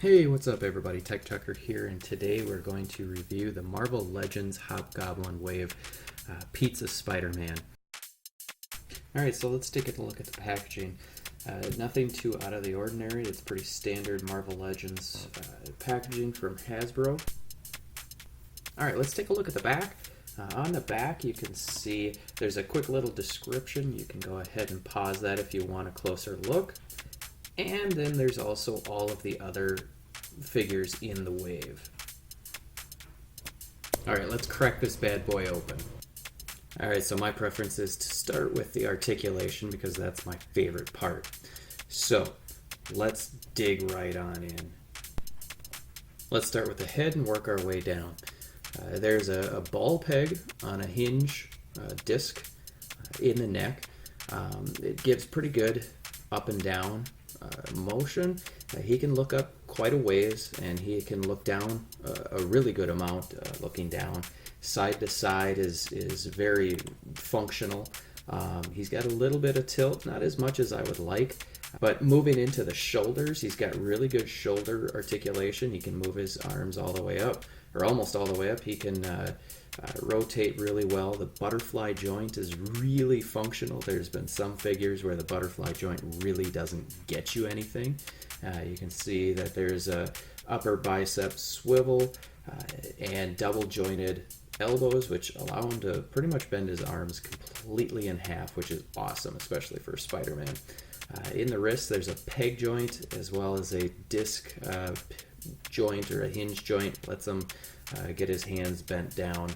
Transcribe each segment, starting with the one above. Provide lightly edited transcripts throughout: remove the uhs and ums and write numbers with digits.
Hey, what's up everybody? Tech Tucker here, and today we're going to review the Marvel Legends Hobgoblin Wave Pizza Spider-Man. Alright, so let's take a look at the packaging. Nothing too out of the ordinary. It's pretty standard Marvel Legends packaging from Hasbro. Alright, let's take a look at the back. On the back you can see there's a quick little description. You can go ahead and pause that if you want a closer look. And then there's also all of the other figures in the wave. Alright, let's crack this bad boy open. Alright, so my preference is to start with the articulation because that's my favorite part. So, let's dig right on in. Let's start with the head and work our way down. There's a ball peg on a hinge disc in the neck. It gives pretty good up and down motion. He can look up quite a ways and he can look down a really good amount looking down. Side to side is very functional. He's got a little bit of tilt, not as much as I would like, but moving into the shoulders, he's got really good shoulder articulation. He can move his arms all the way up, or almost all the way up. He can rotate really well. The butterfly joint is really functional. There's been some figures where the butterfly joint really doesn't get you anything. You can see that there's a upper bicep swivel and double jointed elbows, which allow him to pretty much bend his arms completely in half, which is awesome, especially for Spider-Man. In the wrist, there's a peg joint as well as a disc joint or a hinge joint. Lets him get his hands bent down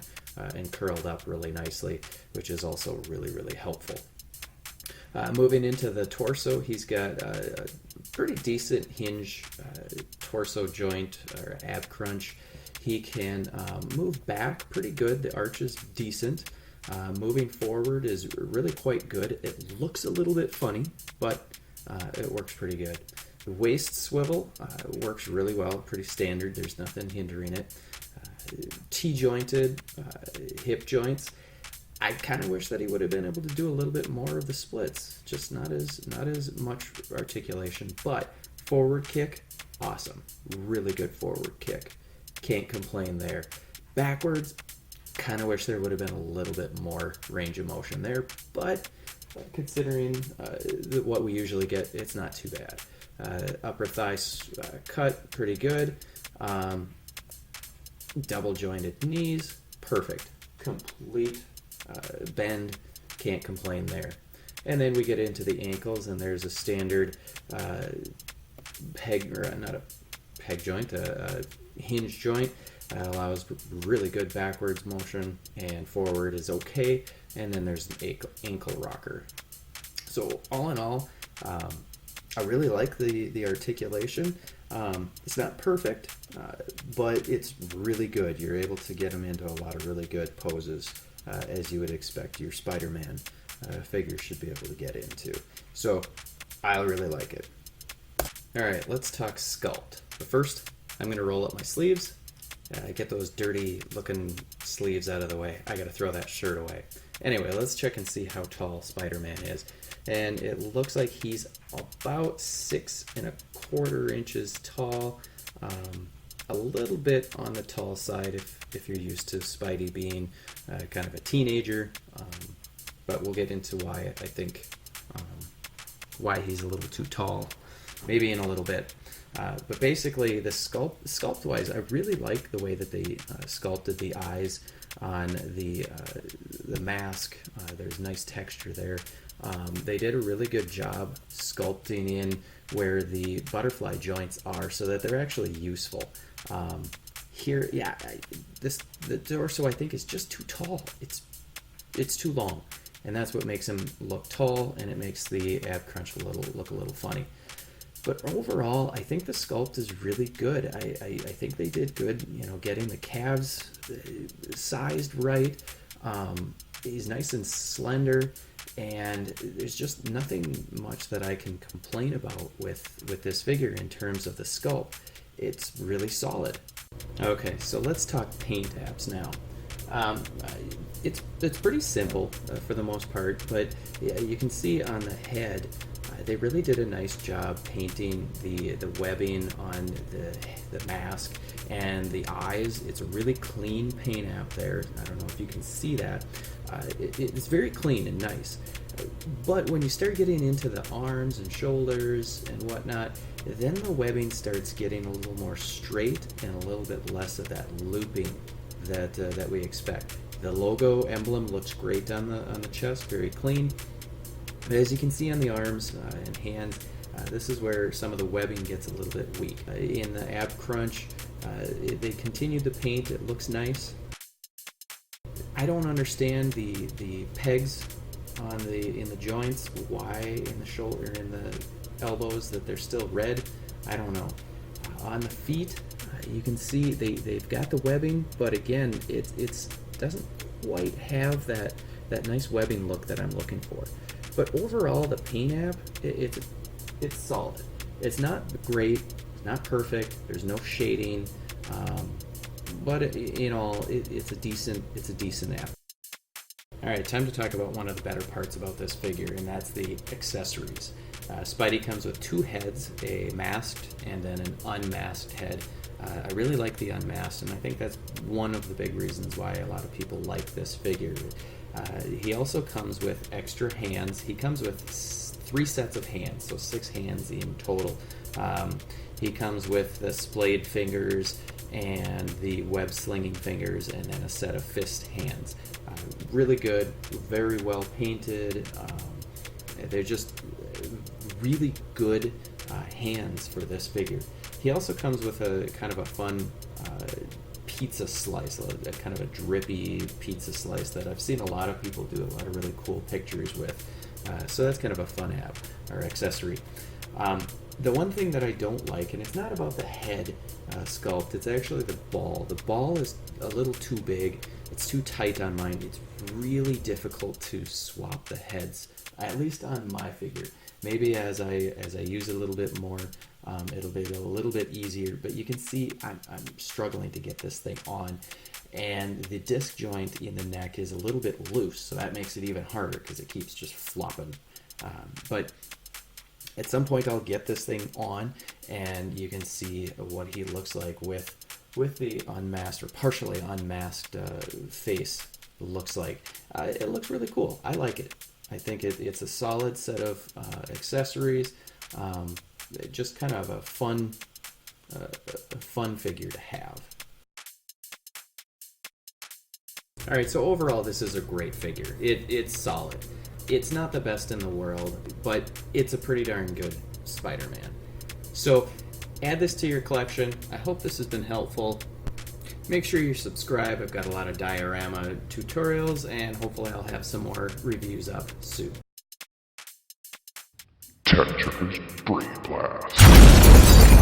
and curled up really nicely, which is also really helpful. Moving into the torso, he's got a pretty decent hinge torso joint or ab crunch. He can move back pretty good. The arch is decent. Moving forward is really quite good. It looks a little bit funny, but it works pretty good. The waist swivel works really well, pretty standard. There's nothing hindering it. T-jointed hip joints. I kind of wish that he would have been able to do a little bit more of the splits. Just not as much articulation, but forward kick, awesome. Really good forward kick. Can't complain there. Backwards, kind of wish there would have been a little bit more range of motion there, but considering what we usually get, it's not too bad. Upper thigh cut, pretty good. Double jointed knees, perfect. Complete bend, can't complain there. And then we get into the ankles, and there's a standard peg, or not a peg joint, a hinge joint. Allows really good backwards motion, and forward is okay. And then there's an ankle rocker. So all in all, I really like the articulation. It's not perfect, but it's really good. You're able to get him into a lot of really good poses, as you would expect your Spider-Man figure should be able to get into. So I really like it. Alright, let's talk sculpt. But first, I'm going to roll up my sleeves. Get those dirty looking sleeves out of the way. I gotta throw that shirt away. Anyway, let's check and see how tall Spider-Man is. And it looks like he's about 6¼ inches tall. A little bit on the tall side if you're used to Spidey being kind of a teenager. But we'll get into why I think why he's a little too tall, maybe in a little bit. But basically, the sculpt-wise, I really like the way that they sculpted the eyes on the mask. There's nice texture there. They did a really good job sculpting in where the butterfly joints are so that they're actually useful. Here, yeah, the torso I think is just too tall. It's too long, and that's what makes him look tall, and it makes the ab crunch look a little funny. But overall, I think the sculpt is really good. I think they did good, getting the calves sized right. He's nice and slender, and there's just nothing much that I can complain about with this figure in terms of the sculpt. It's really solid. Okay, so let's talk paint apps now. It's pretty simple for the most part, but yeah, you can see on the head they really did a nice job painting the webbing on the mask and the eyes. It's a really clean paint app there. I don't know if you can see that. It's very clean and nice. But when you start getting into the arms and shoulders and whatnot, then the webbing starts getting a little more straight and a little bit less of that looping that we expect. The logo emblem looks great on the chest, very clean. But as you can see on the arms and hands, this is where some of the webbing gets a little bit weak. In the ab crunch, they continued the paint. It looks nice. I don't understand the pegs in the joints, why in the shoulder, in the elbows, that they're still red. I don't know. On the feet, you can see they've got the webbing, but again, it doesn't quite have that nice webbing look that I'm looking for. But overall, the paint app, it's solid. It's not great, it's not perfect. There's no shading, but in all, it's a decent app. All right, time to talk about one of the better parts about this figure, and that's the accessories. Spidey comes with two heads, a masked and then an unmasked head. I really like the unmasked, and I think that's one of the big reasons why a lot of people like this figure. He also comes with extra hands. He comes with 3 sets of hands, so 6 hands in total. He comes with the splayed fingers and the web slinging fingers, and then a set of fist hands. Really good, very well painted. They're just really good hands for this figure. He also comes with a kind of a fun pizza slice, a kind of a drippy pizza slice that I've seen a lot of people do a lot of really cool pictures with. So that's kind of a fun app or accessory. The one thing that I don't like, and it's not about the head sculpt, it's actually the ball. The ball is a little too big. It's too tight on mine. It's really difficult to swap the heads, at least on my figure. Maybe as I use it a little bit more, it'll be a little bit easier, but you can see I'm struggling to get this thing on. And the disc joint in the neck is a little bit loose, so that makes it even harder because it keeps just flopping. But at some point I'll get this thing on, and you can see what he looks like with the unmasked or partially unmasked face. Looks like it looks really cool. I like it. I think it's a solid set of accessories. Just kind of a fun figure to have. All right, so overall, this is a great figure. It's solid. It's not the best in the world, but it's a pretty darn good Spider-Man. So add this to your collection. I hope this has been helpful. Make sure you subscribe. I've got a lot of diorama tutorials, and hopefully I'll have some more reviews up soon. Tetris Brain Blast.